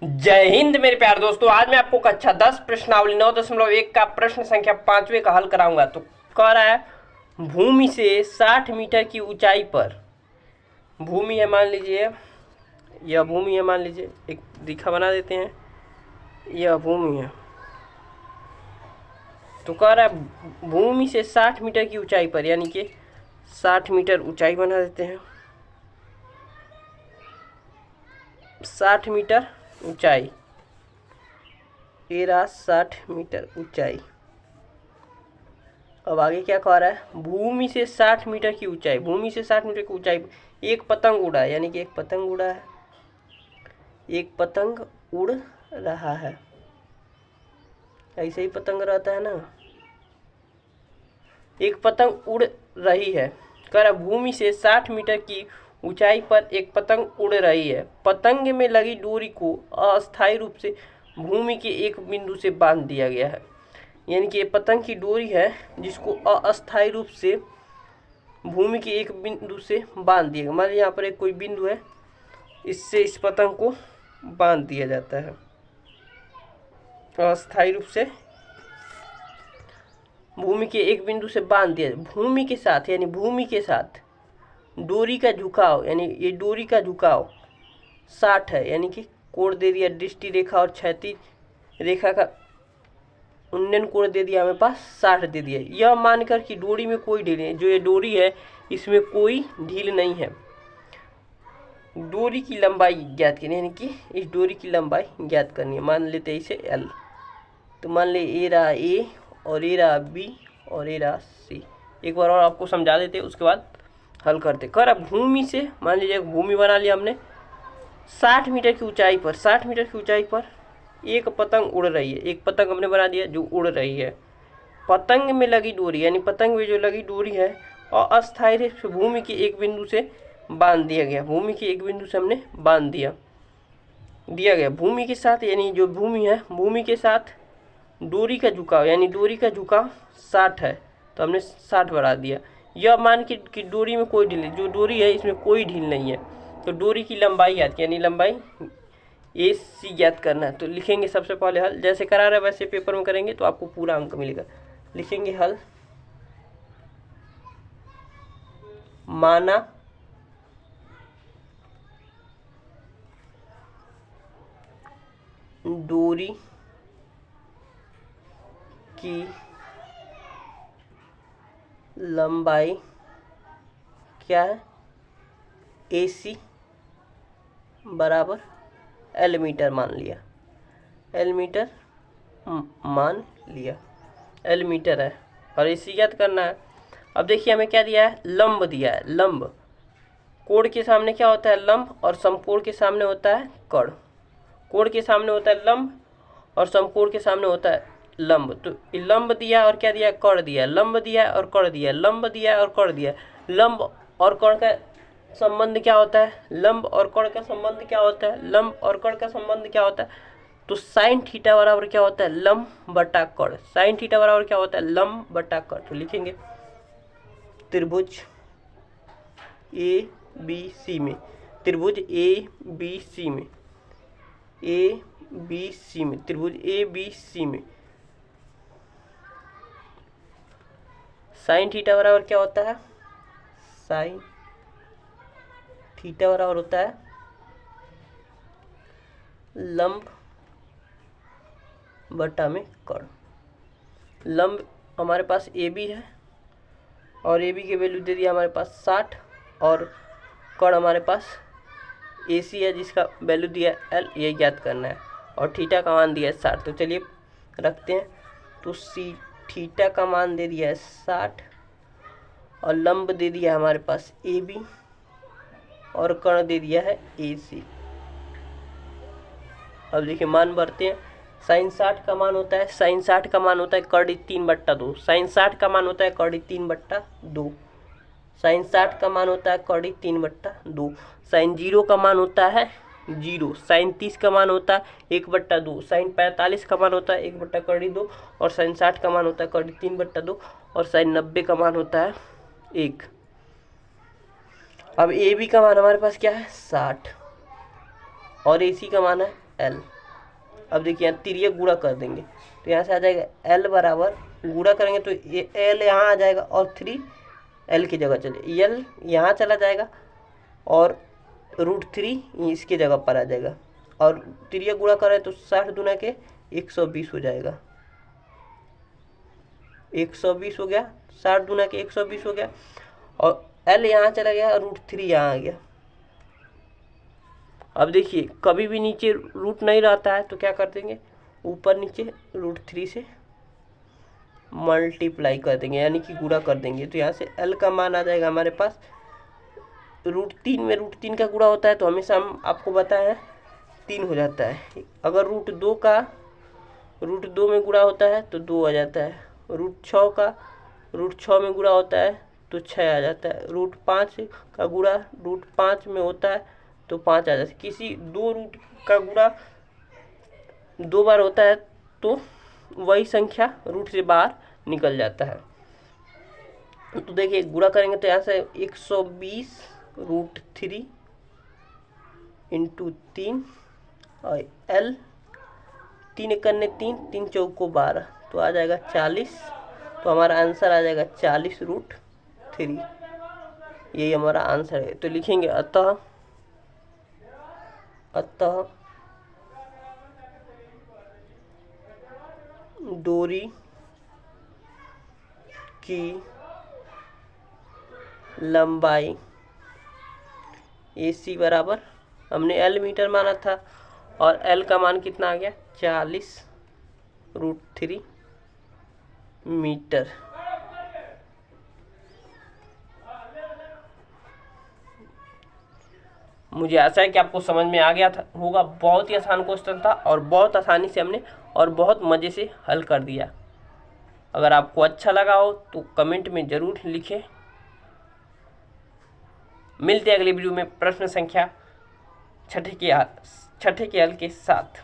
जय हिंद मेरे प्यारे दोस्तों। आज मैं आपको कक्षा 10 प्रश्नावली 9.1 का प्रश्न संख्या 5वें का हल कराऊंगा। तो कह रहा है भूमि से 60 मीटर की ऊंचाई पर, भूमि है मान लीजिए, यह भूमि है मान लीजिए, एक रेखा बना देते हैं, यह भूमि है। तो कह रहा है भूमि से 60 मीटर की ऊंचाई पर, यानी कि 60 मीटर ऊंचाई बना देते हैं, 60 मीटर ऊंचाई, तेरा 60 मीटर ऊंचाई। अब आगे क्या कह रहा है, भूमि से 60 मीटर की ऊंचाई, भूमि से 60 मीटर की ऊंचाई एक पतंग उड़ा है, यानी कि एक पतंग उड़ा है, एक पतंग उड़ रहा है। ऐसे ही पतंग रहता है ना, एक पतंग उड़ रही है। कह रहा भूमि से 60 मीटर की ऊंचाई पर एक पतंग उड़ रही है। पतंग में लगी डोरी को अस्थायी रूप से भूमि के एक बिंदु से बांध दिया गया है। यानी कि ये पतंग की डोरी है जिसको अस्थायी रूप से भूमि के एक बिंदु से बांध दिया गया। मान लीजिए यहाँ पर एक कोई बिंदु है, इससे इस पतंग को बांध दिया जाता है अस्थायी रूप से, भूमि के एक बिंदु से बांध दिया। भूमि के साथ, यानी भूमि के साथ डोरी का झुकाव, यानी ये डोरी का झुकाव 60 है, यानी कि कोण दे दिया दृष्टि रेखा और क्षैतिज रेखा का उन्नयन कोण दे दिया हमें पास 60 दे दिया। यह मानकर कि डोरी में कोई ढील नहीं, जो ये डोरी है इसमें कोई ढील नहीं है। डोरी की लंबाई ज्ञात करनी है, यानी कि इस डोरी की लंबाई ज्ञात करनी है। मान लेते हैं इसे L। तो मान ले ए रहा A और ए रहा B और ए रहा C। एक बार और आपको समझा देते, उसके बाद हल करते। कर अब भूमि से, मान लीजिए भूमि बना लिया हमने, 60 मीटर की ऊंचाई पर, 60 मीटर की ऊंचाई पर एक पतंग उड़ रही है। एक पतंग हमने बना दिया जो उड़ रही है। पतंग में लगी डोरी, यानी पतंग में जो लगी डोरी है और अस्थायी रूप से भूमि के एक बिंदु से बांध दिया गया। भूमि के एक बिंदु से हमने बांध दिया गया। भूमि के साथ, यानी जो भूमि है, भूमि के साथ डोरी का झुकाव, यानी डोरी का झुकाव 60 है, तो हमने 60 बढ़ा दिया। यह मान के कि डोरी में कोई ढील, जो डोरी है इसमें कोई ढील नहीं है। तो डोरी की लंबाई याद, यानी लंबाई AC ज्ञात करना है। तो लिखेंगे सबसे पहले हल, जैसे करा रहे वैसे पेपर में करेंगे तो आपको पूरा अंक मिलेगा। लिखेंगे हल, माना डोरी की लंबाई क्या है, AC बराबर L मीटर मान लिया, L मीटर मान लिया, L मीटर है और AC ज्ञात करना है। अब देखिए हमें क्या दिया है, लंब दिया है। लंब, कोण के सामने क्या होता है, लंब, और समकोण के सामने होता है कर्ण। कोण के सामने होता है लंब और समकोण के सामने होता है लंब। तो लंब दिया और क्या दिया, कर्ण दिया। लंब दिया और कर्ण दिया, लंब दिया और कर्ण दिया। लंब और कर्ण का संबंध क्या होता है, लंब और कर्ण का संबंध क्या होता है, लंब और कर्ण का संबंध क्या होता है, तो साइन थीटा बराबर क्या होता है, लंब बटा कर्ण। साइन थीटा बराबर क्या होता है, लंब बटा कर्ण। तो लिखेंगे त्रिभुज ABC में, त्रिभुज ABC में, ABC में, त्रिभुज ABC में साइन थीटा बराबर क्या होता है, साइन थीटा बराबर होता है लंब बटा में कर्ण। लंब हमारे पास AB है और AB की वैल्यू दे दिया हमारे पास 60, और कर्ण हमारे पास AC है जिसका वैल्यू दिया L, ये ज्ञात करना है, और थीटा का मान दिया है 60। तो चलिए रखते हैं। तो थीटा का मान दे दिया है 60 और लंब दे दिया है हमारे पास AB और कर्ण दे दिया है AC। अब देखिए मान भरते हैं। साइन 60 का मान होता है, साइन 60 का मान होता है कर्ण 3/2। साइन 60 का मान होता है कर्ण 3/2। साइन 60 का मान होता है कर्ण 3/2। साइन 0 का मान होता है 0। साइन 30 का मान होता है 1/2। साइन 45 का मान होता है 1/2 और साइन 60 का मान होता है कर्ण 3/2 और साइन 90 का मान होता है 1। अब AB का मान हमारे पास क्या है 60 और AC का मान है एल। अब देखिए यहाँ तिर्यक गुणा कर देंगे तो यहाँ से आ जाएगा एल बराबर, गुणा करेंगे तो ये एल यहाँ आ जाएगा और 3 एल की जगह चले, एल यहाँ चला जाएगा और √3 इसके जगह पर आ जाएगा। और तिर्यक गुणा करें तो 60 दूना के 120 हो जाएगा, 120 हो गया, 60 दूना के 120 हो गया। और एल यहाँ चला गया, √3 यहाँ आ गया। अब देखिए कभी भी नीचे रूट नहीं रहता है तो क्या कर देंगे, ऊपर नीचे √3 से मल्टीप्लाई कर देंगे, यानी कि गुणा कर देंगे। तो यहाँ से एल का मान आ जाएगा हमारे पास, √3 में √3 का गुणा होता है तो हमेशा हम आपको बताया 3 हो जाता है। अगर √2 में गुणा होता है तो 2 आ जाता है, √6 में गुणा होता है तो 6 आ जाता है, √5 का गुणा √5 में होता है तो 5 आ जाता है। किसी दो रूट का गुणा 2 बार होता है तो वही संख्या रूट से बाहर निकल जाता है। तो देखिए गुणा करेंगे तो यहाँ से 120 √3 × 3 और एल 3 × 3 3 चौको 12 तो आ जाएगा 40। तो हमारा आंसर आ जाएगा 40 √3, यही हमारा आंसर है। तो लिखेंगे अतः डोरी की लंबाई AC बराबर, हमने एल मीटर माना था और एल का मान कितना आ गया 40 √3 मीटर। मुझे आशा है कि आपको समझ में आ गया था होगा। बहुत ही आसान क्वेश्चन था और बहुत आसानी से हमने और बहुत मज़े से हल कर दिया। अगर आपको अच्छा लगा हो तो कमेंट में ज़रूर लिखें। मिलते हैं अगली वीडियो में प्रश्न संख्या 6 के हल के साथ।